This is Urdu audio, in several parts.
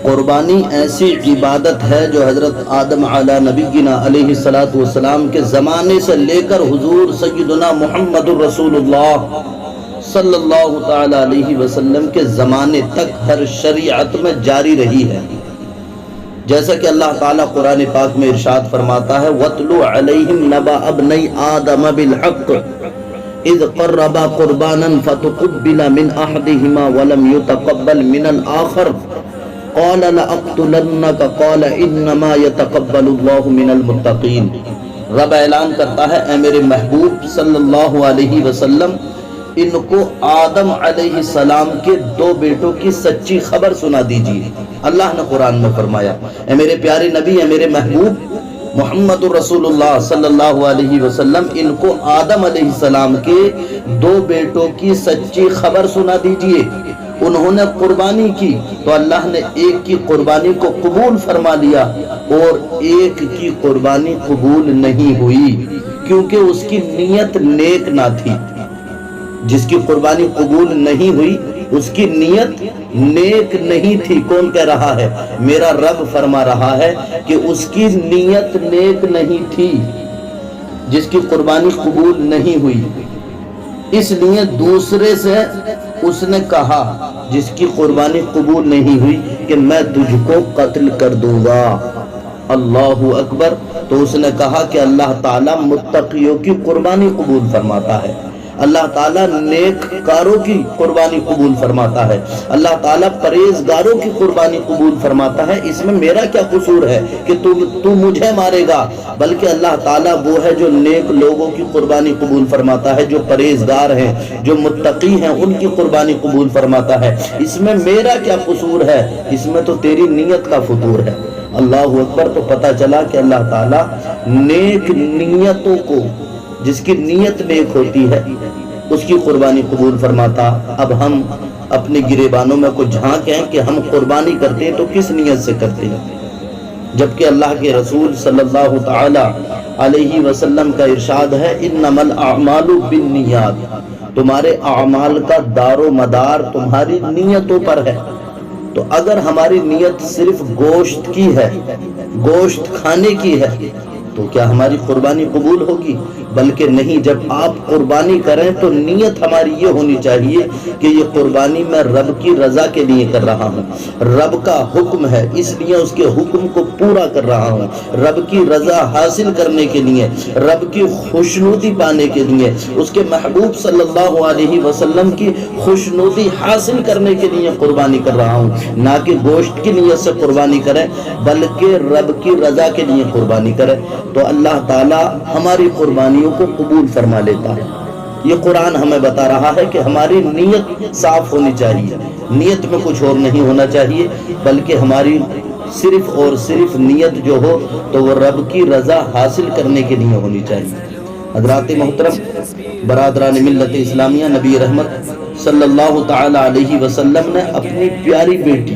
قربانی ایسی عبادت ہے جو حضرت آدم علی نبینا علیہ الصلوۃ والسلام کے زمانے سے لے کر حضور سیدنا محمد رسول اللہ صلی اللہ تعالی علیہ وسلم کے زمانے تک ہر شریعت میں جاری رہی ہے. جیسا کہ اللہ تعالیٰ قرآن پاک میں ارشاد فرماتا ہے وَاتْلُ عَلَيْهِمْ نَبَأَ ابْنَيْ آدَمَ بِالْحَقِّ اِذْ قَرَّبَا قُرْبَانًا فَتُقُبِّلَ مِنْ أَحَدِهِمَا وَلَمْ يُتَقَبَّلْ مِنَ الْآخَرِ قَالَ لَأَقْتُلَنَّكَ قَالَ إِنَّمَا يَتَقَبَّلُ اللَّهُ مِنَ الْمُتَّقِينَ. رب اعلان کرتا ہے اے میرے محبوب صلی اللہ علیہ وسلم ان کو آدم علیہ السلام کے 2 بیٹوں کی سچی خبر سنا دیجیے. اللہ نے قرآن میں فرمایا اے میرے پیارے نبی، اے میرے محبوب محمد رسول اللہ صلی اللہ علیہ وسلم ان کو آدم علیہ السلام کے 2 بیٹوں کی سچی خبر سنا دیجیے. انہوں نے قربانی کی تو اللہ نے ایک کی قربانی کو قبول فرما لیا اور ایک کی قربانی قبول نہیں ہوئی کیونکہ اس کی نیت نیک نہ تھی. جس کی قربانی قبول نہیں ہوئی اس کی نیت نیک نہیں تھی. کون کہہ رہا ہے؟ میرا رب فرما رہا ہے کہ اس کی نیت نیک نہیں تھی جس کی قربانی قبول نہیں ہوئی. اس لیے دوسرے سے اس نے کہا جس کی قربانی قبول نہیں ہوئی کہ میں تجھ کو قتل کر دوں گا. اللہ اکبر. تو اس نے کہا کہ اللہ تعالیٰ متقیوں کی قربانی قبول فرماتا ہے، اللہ تعالیٰ نیک کاروں کی قربانی قبول فرماتا ہے، اللہ تعالیٰ پرہیزگاروں کی قربانی قبول فرماتا ہے. اس میں میرا کیا قصور ہے کہ تو مجھے مارے گا؟ بلکہ اللہ تعالیٰ وہ ہے جو نیک لوگوں کی قربانی قبول فرماتا ہے، جو پرہیزگار ہیں، جو متقی ہیں، ان کی قربانی قبول فرماتا ہے. اس میں میرا کیا قصور ہے؟ اس میں تو تیری نیت کا فطور ہے. اللہ اکبر. تو پتہ چلا کہ اللہ تعالیٰ نیک نیتوں کو، جس کی نیت نیک ہوتی ہے، اس کی قربانی قبول فرماتا. اب ہم اپنے گریبانوں میں کو جھانکیں کہ ہم قربانی کرتے ہیں تو کس نیت سے کرتے ہیں، جبکہ اللہ کے رسول صلی اللہ تعالی علیہ وسلم کا ارشاد ہے انما الاعمال بالنیات. تمہارے اعمال کا دار و مدار تمہاری نیتوں پر ہے. تو اگر ہماری نیت صرف گوشت کی ہے، گوشت کھانے کی ہے، تو کیا ہماری قربانی قبول ہوگی؟ بلکہ نہیں. جب آپ قربانی کریں تو نیت ہماری یہ ہونی چاہیے کہ یہ قربانی میں رب کی رضا کے لیے کر رہا ہوں، رب کا حکم ہے اس لیے اس کے حکم کو پورا کر رہا ہوں، رب کی رضا حاصل کرنے کے لیے، رب کی خوشنودی پانے کے لیے، اس کے محبوب صلی اللہ علیہ وسلم کی خوشنودی حاصل کرنے کے لیے قربانی کر رہا ہوں. نہ کہ گوشت کی نیت سے قربانی کریں بلکہ رب کی رضا کے لیے قربانی کریں. تو اللہ تعالیٰ ہماری قربانیوں کو قبول فرما لیتا ہے. یہ قرآن ہمیں بتا رہا ہے کہ ہماری نیت صاف ہونی چاہیے، نیت میں کچھ اور نہیں ہونا چاہیے، بلکہ ہماری صرف اور صرف نیت جو ہو تو وہ رب کی رضا حاصل کرنے کے لیے ہونی چاہیے. حضرات محترم، برادران ملت اسلامیہ، نبی رحمت صلی اللہ تعالی علیہ وسلم نے اپنی پیاری بیٹی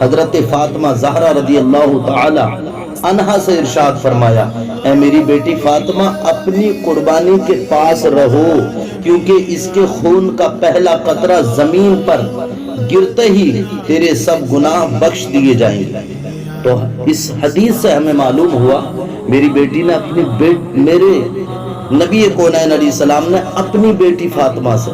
حضرت فاطمہ زہرا رضی اللہ تعالی عنہا سے ارشاد فرمایا اے میری بیٹی فاطمہ اپنی قربانی کے پاس رہو کیونکہ اس کے خون کا پہلا قطرہ زمین پر گرتے ہی تیرے سب گناہ بخش دیے جائیں گے. تو اس حدیث سے ہمیں معلوم ہوا میری بیٹی نے میرے نبی کونین علیہ السلام نے اپنی بیٹی فاطمہ سے،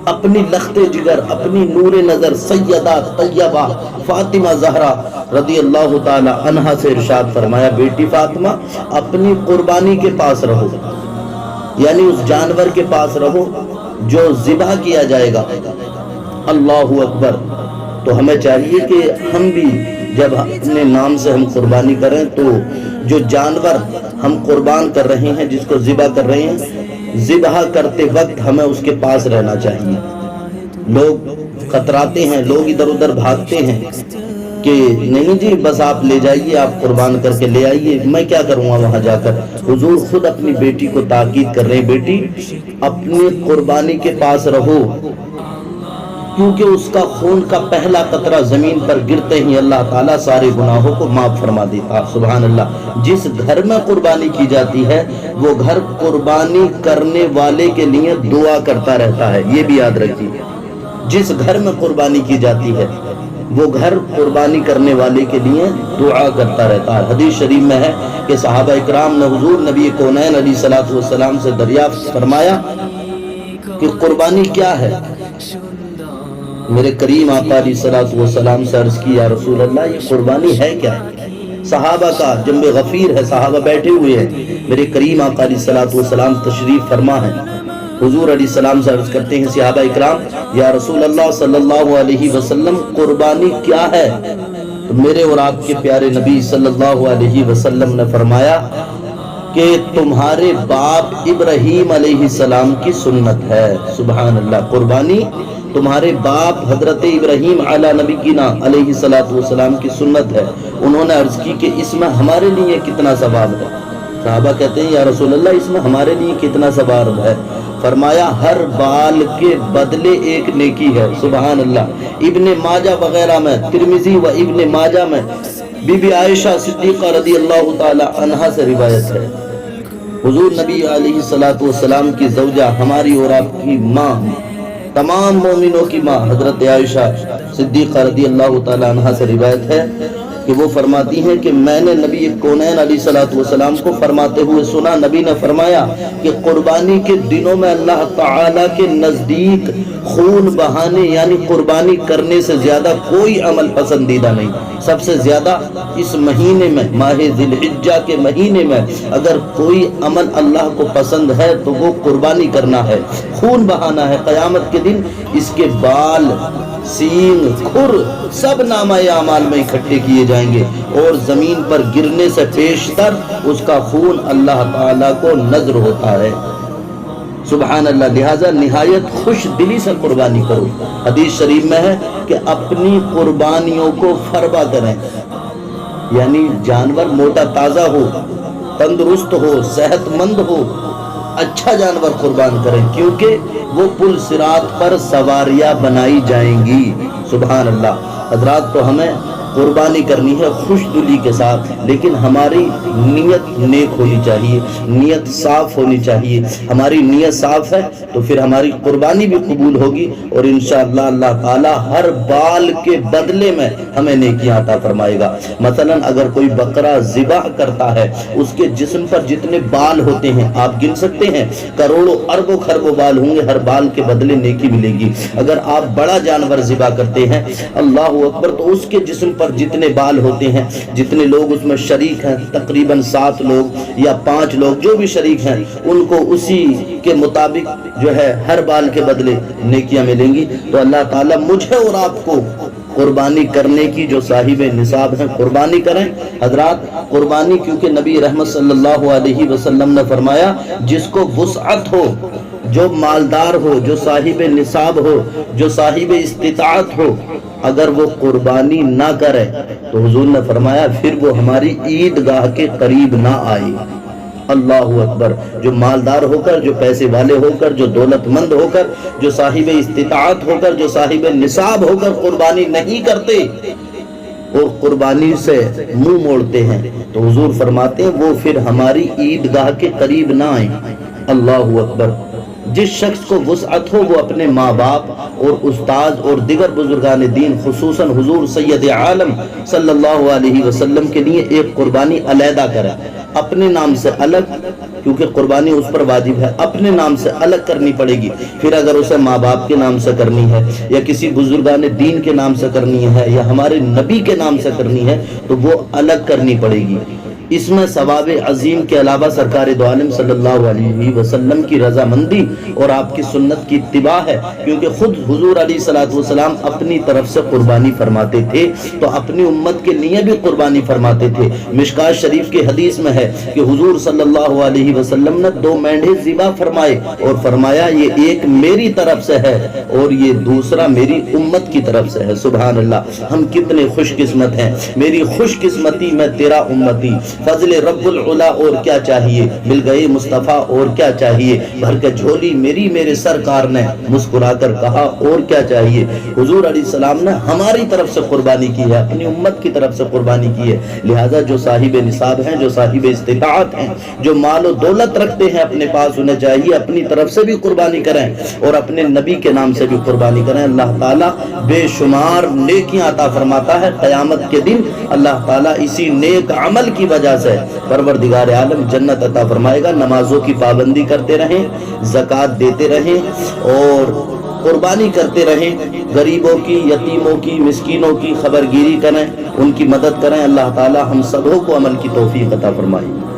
اپنی لخت جگر، اپنی نور نظر سیدہ طیبہ فاطمہ زہرا رضی اللہ تعالی عنہا سے ارشاد فرمایا بیٹی فاطمہ اپنی قربانی کے پاس رہو، یعنی اس جانور کے پاس رہو جو ذبح کیا جائے گا. اللہ اکبر. تو ہمیں چاہیے کہ ہم بھی جب اپنے نام سے ہم قربانی کریں تو جو جانور ہم قربان کر رہے ہیں، جس کو ذبح کر رہے ہیں، ذبح کرتے وقت ہمیں اس کے پاس رہنا چاہیے. لوگ خطراتے ہیں، لوگ ادھر ادھر بھاگتے ہیں کہ نہیں جی بس آپ لے جائیے، آپ قربان کر کے لے آئیے، میں کیا کروں گا وہاں جا کر. حضور خود اپنی بیٹی کو تاکید کر رہے ہیں بیٹی اپنی قربانی کے پاس رہو کیونکہ اس کا خون کا پہلا قطرہ زمین پر گرتے ہی اللہ تعالیٰ سارے گناہوں کو معاف فرما دیتا. سبحان اللہ. جس گھر میں قربانی کی جاتی ہے وہ گھر قربانی کرنے والے کے لیے دعا کرتا رہتا ہے، یہ بھی یاد رکھیے. جس گھر میں قربانی کی جاتی ہے وہ گھر قربانی کرنے والے کے لیے دعا کرتا رہتا ہے۔ حدیث شریف میں ہے کہ صحابہ اکرام نے حضور نبی کونین علیہ الصلوۃ والسلام سے دریافت فرمایا کہ قربانی کیا ہے؟ میرے کریم آقا علیہ الصلوۃ والسلام سے عرض کی یا رسول اللہ یہ قربانی ہے کیا؟ صحابہ کا جنب غفیر ہے، صحابہ بیٹھے ہوئے ہیں، میرے کریم آقا علیہ الصلوۃ والسلام تشریف فرما ہے۔ حضور علیہ السلام سے عرض کرتے ہیں صحابہ اکرام یا رسول اللہ صلی اللہ علیہ وسلم قربانی کیا ہے؟ تو میرے اور آپ کے پیارے نبی صلی اللہ علیہ وسلم نے فرمایا کہ تمہارے باپ ابراہیم علیہ السلام کی سنت ہے۔ سبحان اللہ، قربانی تمہارے باپ حضرت ابراہیم علی نبینا علیہ السلام کی سنت ہے۔ انہوں نے عرض کی کہ اس میں ہمارے لیے کتنا ثواب ہے؟ صحابہ کہتے ہیں یا رسول اللہ اس میں ہمارے لیے کتنا ثواب ہے؟ فرمایا ہر بال کے بدلے ایک نیکی ہے۔ سبحان اللہ، ابن ماجہ وغیرہ میں، ترمذی و ابن ماجہ میں بی بی عائشہ صدیقہ رضی اللہ تعالی عنہا سے روایت ہے، حضور نبی علیہ الصلوۃ والسلام کی زوجہ، ہماری اور آپ کی ماں، تمام مومنوں کی ماں حضرت عائشہ صدیقہ رضی اللہ تعالی عنہا سے روایت ہے کہ وہ فرماتی ہیں کہ میں نے نبی کونین علیہ الصلوۃ والسلام کو فرماتے ہوئے سنا، نبی نے فرمایا کہ قربانی کے دنوں میں اللہ تعالیٰ کے نزدیک خون بہانے یعنی قربانی کرنے سے زیادہ کوئی عمل پسندیدہ نہیں۔ سب سے زیادہ اس مہینے میں، ماہ ذی الحجہ کے مہینے میں اگر کوئی عمل اللہ کو پسند ہے تو وہ قربانی کرنا ہے، خون بہانا ہے۔ قیامت کے دن اس کے بال، سینگ، کھر سب نامہ اعمال میں اکٹھے کیے جائیں گے اور زمین پر گرنے سے پیشتر اس کا خون اللہ تعالیٰ کو نظر ہوتا ہے۔ سبحان اللہ، لہٰذا نہایت خوش دلی سے قربانی کرو۔ حدیث شریف میں ہے کہ اپنی قربانیوں کو فربا کریں، یعنی جانور موٹا تازہ ہو، تندرست ہو، صحت مند ہو، اچھا جانور قربان کریں، کیونکہ وہ پل صراط پر سواریاں بنائی جائیں گی۔ سبحان اللہ، حضرات تو ہمیں قربانی کرنی ہے خوش دلی کے ساتھ، لیکن ہماری نیت نیک ہونی چاہیے، نیت صاف ہونی چاہیے۔ ہماری نیت صاف ہے تو پھر ہماری قربانی بھی قبول ہوگی اور انشاءاللہ اللہ تعالی ہر بال کے بدلے میں ہمیں نیکیاں عطا فرمائے گا۔ مثلا اگر کوئی بکرا ذبح کرتا ہے، اس کے جسم پر جتنے بال ہوتے ہیں آپ گن سکتے ہیں، کروڑوں اربوں خربوں بال ہوں گے، ہر بال کے بدلے نیکی ملے گی۔ اگر آپ بڑا جانور ذبح کرتے ہیں، اللہ اکبر، تو اس کے جسم پر جتنے بال ہوتے ہیں، جتنے لوگ اس میں شریک ہیں، تقریباً 7 لوگ یا 5 لوگ جو بھی شریک ہیں، ان کو اسی کے مطابق جو ہے ہر بال کے بدلے نیکیاں ملیں گی۔ تو اللہ تعالیٰ مجھے اور آپ کو قربانی کرنے کی جو صاحب نصاب ہیں قربانی کریں۔ حضرات قربانی کیونکہ نبی رحمت صلی اللہ علیہ وسلم نے فرمایا جس کو وسعت ہو، جو مالدار ہو، جو صاحب نصاب ہو، جو صاحب استطاعت ہو، اگر وہ قربانی نہ کرے تو حضور نے فرمایا پھر وہ ہماری عیدگاہ کے قریب نہ آئے۔ اللہ اکبر، جو مالدار ہو کر، جو پیسے والے ہو کر، جو دولت مند ہو کر، جو صاحب استطاعت ہو کر، جو صاحب نصاب ہو کر قربانی نہیں کرتے اور قربانی سے منہ موڑتے ہیں تو حضور فرماتے ہیں وہ پھر ہماری عیدگاہ کے قریب نہ آئیں۔ اللہ اکبر، جس شخص کو وسعت ہو وہ اپنے ماں باپ اور استاد اور دیگر بزرگان دین خصوصاً حضور سید عالم صلی اللہ علیہ وسلم کے لیے ایک قربانی علیحدہ کرے، اپنے نام سے الگ، کیونکہ قربانی اس پر واجب ہے، اپنے نام سے الگ کرنی پڑے گی۔ پھر اگر اسے ماں باپ کے نام سے کرنی ہے یا کسی بزرگان دین کے نام سے کرنی ہے یا ہمارے نبی کے نام سے کرنی ہے تو وہ الگ کرنی پڑے گی۔ اس میں ثواب عظیم کے علاوہ سرکار دو عالم صلی اللہ علیہ وسلم کی رضامندی اور آپ کی سنت کی اتباع ہے، کیونکہ خود حضور علیہ الصلوۃ والسلام اپنی طرف سے قربانی فرماتے تھے تو اپنی امت کے لیے بھی قربانی فرماتے تھے۔ مشکات شریف کے حدیث میں ہے کہ حضور صلی اللہ علیہ وسلم نے 2 مینڈھے ذبح فرمائے اور فرمایا یہ ایک میری طرف سے ہے اور یہ دوسرا میری امت کی طرف سے ہے۔ سبحان اللہ، ہم کتنے خوش قسمت ہیں، میری خوش قسمتی میں تیرا امتی، فضل رب العلا اور کیا چاہیے، مل گئے مصطفیٰ اور کیا چاہیے، بھر کے جھولی میری میرے سرکار نے مسکرا کر کہا اور کیا چاہیے۔ حضور علیہ السلام نے ہماری طرف سے قربانی کی ہے، اپنی امت کی طرف سے قربانی کی ہے، لہذا جو صاحب نصاب ہیں، جو صاحب استطاعت ہیں، جو مال و دولت رکھتے ہیں اپنے پاس انہیں چاہیے اپنی طرف سے بھی قربانی کریں اور اپنے نبی کے نام سے بھی قربانی کریں۔ اللہ تعالیٰ بے شمار نیکیاں عطا فرماتا ہے، قیامت کے دن اللہ تعالیٰ اسی نیک عمل کی وجہ سے پروردگار عالم جنت عطا فرمائے گا۔ نمازوں کی پابندی کرتے رہیں، زکوٰۃ دیتے رہیں اور قربانی کرتے رہیں، غریبوں کی، یتیموں کی، مسکینوں کی خبرگیری کریں، ان کی مدد کریں۔ اللہ تعالیٰ ہم سبوں کو عمل کی توفیق عطا فرمائے۔